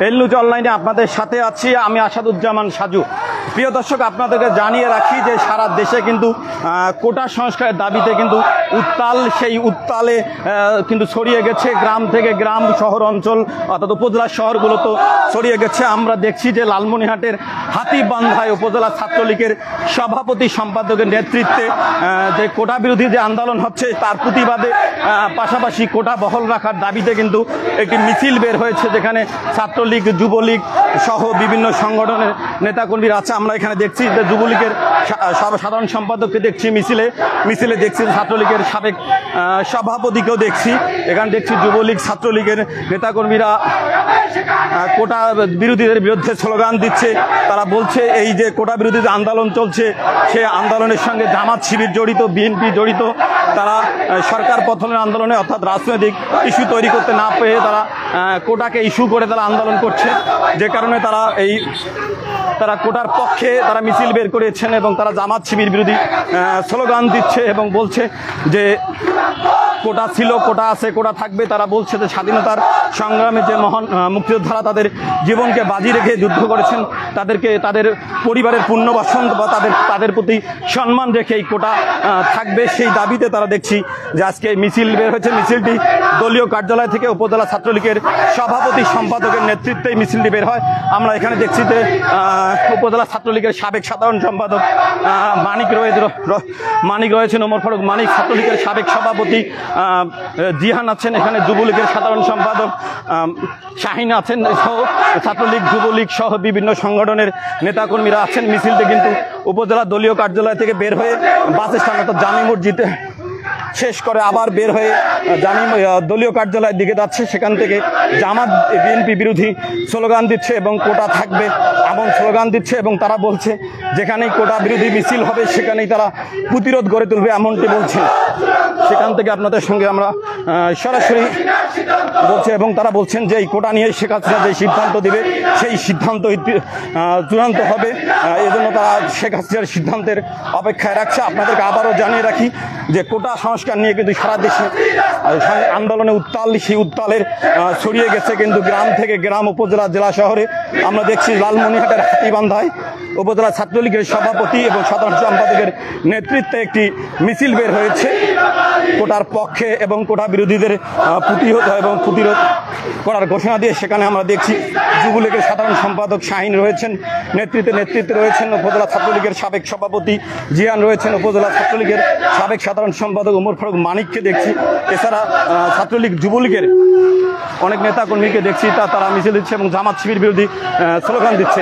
এল news অনলাইনে আপনাদের সাথে আছি আমি আসাদুজ্জামান সাজু। প্রিয় দর্শক, আপনাদেরকে জানিয়ে রাখি যে সারা দেশে কিন্তু কোটা সংস্কারের দাবিতে কিন্তু সেই উত্তালে কিন্তু ছড়িয়ে গেছে গ্রাম থেকে গ্রাম, শহর অঞ্চল অর্থাৎ উপজেলা শহরগুলোতে ছড়িয়ে গেছে। আমরা দেখছি যে লালমনিরহাটের হাতীবান্ধায় উপজেলা ছাত্রলীগের সভাপতি সম্পাদকের নেতৃত্বে যে কোটা বিরোধী যে আন্দোলন হচ্ছে তার প্রতিবাদে পাশাপাশি কোটা বহাল রাখার দাবিতে কিন্তু একটি মিছিল বের হয়েছে, যেখানে ছাত্রলীগ, যুবলীগ সহ বিভিন্ন সংগঠনের নেতাকর্মীরা আছে। আমরা এখানে দেখছি যে যুবলীগের সাধারণ সম্পাদককে দেখছি মিছিলে দেখছি ছাত্রলীগের সাবেক সভাপতিকেও দেখছি। এখানে দেখছি যুবলীগ, ছাত্রলীগের নেতাকর্মীরা কোটা বিরোধীদের বিরুদ্ধে স্লোগান দিচ্ছে। তারা বলছে এই যে কোটা বিরোধী যে আন্দোলন চলছে সে আন্দোলনের সঙ্গে জামাত শিবির জড়িত, বিএনপি জড়িত। তারা সরকার পতনের আন্দোলনে অর্থাৎ রাজনৈতিক ইস্যু তৈরি করতে না পেরে তারা কোটাকে ইস্যু করে তারা আন্দোলন করছে, যে কারণে তারা কোটার পক্ষে তারা মিছিল বের করেছেন এবং তারা জামাত শিবির বিরোধী স্লোগান দিচ্ছে এবং বলছে যে কোটা ছিল, কোটা আছে, কোটা থাকবে। তারা বলছে যে স্বাধীনতার সংগ্রামে যে মহান মুক্তিযোদ্ধারা তাদের জীবনকে বাজি রেখে যুদ্ধ করেছেন, তাদেরকে তাদের পরিবারের পুণ্যবাসন বা তাদের প্রতি সম্মান রেখে এই কোটা থাকবে, সেই দাবিতে তারা দেখছি যে আজকে মিছিল বের হয়েছে। মিছিলটি দলীয় কার্যালয় থেকে উপজেলা ছাত্রলীগের সভাপতি সম্পাদকের নেতৃত্বে মিছিলটি বের হয়। আমরা এখানে দেখছি যে উপজেলা ছাত্রলীগের সাবেক সাধারণ সম্পাদক মানিক রয়েছেন, ওমর ফারুক মানিক, ছাত্রলীগের সাবেক সভাপতি জিহান আছেন, এখানে যুবলীগের সাধারণ সম্পাদক শাহিন আছেন, সহ ছাত্রলীগ, যুবলীগ সহ বিভিন্ন সংগঠনের নেতাকর্মীরা আছেন। মিছিলটি কিন্তু উপজেলা দলীয় কার্যালয় থেকে বের হয়ে বাস স্ট্যান্ড অর্থাৎ জামি মসজিদে শেষ করে আবার বের হয়ে দলীয় কার্যালয়ের দিকে যাচ্ছে। সেখান থেকে জামাত বিএনপি বিরোধী স্লোগান দিচ্ছে এবং কোটা থাকবে এমন স্লোগান দিচ্ছে এবং তারা বলছে যেখানেই কোটা বিরোধী মিছিল হবে সেখানেই তারা প্রতিরোধ গড়ে তুলবে এমনটি বলছে। সেখান থেকে আপনাদের সঙ্গে আমরা সরাসরি বলছি এবং তারা বলছেন যে এই কোটা নিয়ে শেখ হাসিনা যে সিদ্ধান্ত দেবে সেই সিদ্ধান্ত চূড়ান্ত হবে, এজন্য তারা শেখ হাসিনার সিদ্ধান্তের অপেক্ষায় রাখছে। আপনাদেরকে আবারও জানিয়ে রাখি যে কোটা সংস্কার নিয়ে কিন্তু সারা দেশে আন্দোলনে সেই উত্তালের ছড়িয়ে গেছে কিন্তু গ্রাম থেকে গ্রাম, উপজেলা, জেলা শহরে। আমরা দেখছি লালমনিরহাটের হাতীবান্ধায় উপজেলা ছাত্রলীগের সভাপতি এবং সাধারণ সম্পাদকের নেতৃত্বে একটি মিছিল বের হয়েছে কোটার পক্ষে এবং কোটা বিরোধীদের প্রতিরোধ করার ঘোষণা দিয়ে। সেখানে আমরা দেখছি যুবলীগের সাধারণ সম্পাদক শাহিন রয়েছেন, নেতৃত্বে রয়েছেন উপজেলা ছাত্রলীগের সাবেক সভাপতি জিয়ান রয়েছেন, উপজেলা ছাত্রলীগের সাবেক সাধারণ সম্পাদক ওমর ফারুক মানিককে দেখছি। এছাড়া ছাত্রলীগ, যুবলীগের অনেক নেতাকর্মীকে দেখছি তারা মিছিল দিচ্ছে এবং জামাত শিবির বিরোধী স্লোগান দিচ্ছে।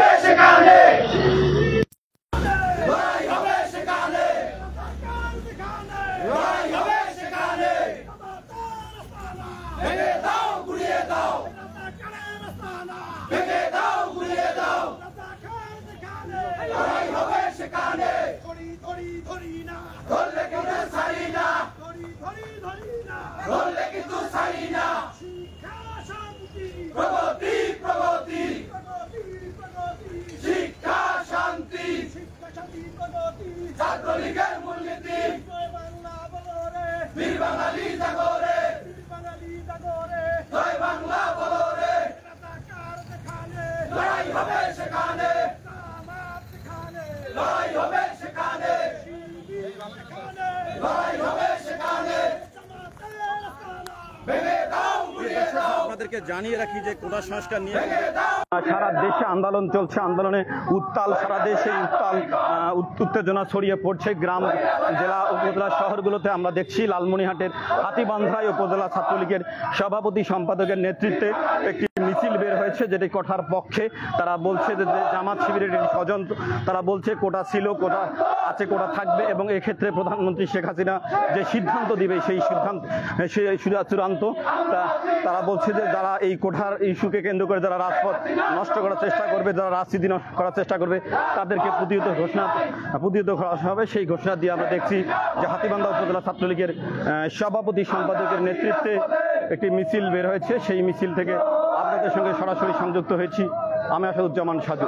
আপনাদেরকে জানিয়ে রাখি যে কোটা সংস্কার নিয়ে সারা দেশে আন্দোলন চলছে, আন্দোলনে উত্তাল সারা দেশে উত্তেজনা ছড়িয়ে পড়ছে গ্রাম, জেলা, উপজেলা শহরগুলোতে। আমরা দেখছি লালমনিরহাটের হাতীবান্ধায় উপজেলা ছাত্রলীগের সভাপতি সম্পাদকের নেতৃত্বে একটি মিছিল বের হয়েছে যেটি কোটার পক্ষে। তারা বলছে যে জামাত শিবিরের ষড়যন্ত্র, তারা বলছে কোটা ছিল, কোটা আছে, কোটা থাকবে এবং এক্ষেত্রে প্রধানমন্ত্রী শেখ হাসিনা যে সিদ্ধান্ত দিবে সেই সিদ্ধান্ত চূড়ান্ত। তারা বলছে যে যারা এই কোটার ইস্যুকে কেন্দ্র করে যারা রাজপথ নষ্ট করার চেষ্টা করবে, যারা রাজনীতি করার চেষ্টা করবে তাদেরকে প্রতিহত করা হবে। সেই ঘোষণা দিয়ে আমরা দেখছি যে হাতীবান্ধা উপজেলা ছাত্রলীগের সভাপতি সম্পাদকের নেতৃত্বে একটি মিছিল বের হয়েছে। সেই মিছিল থেকে আপনাদের সঙ্গে সরাসরি সংযুক্ত হয়েছি আমি আসাদুজ্জামান সাজু।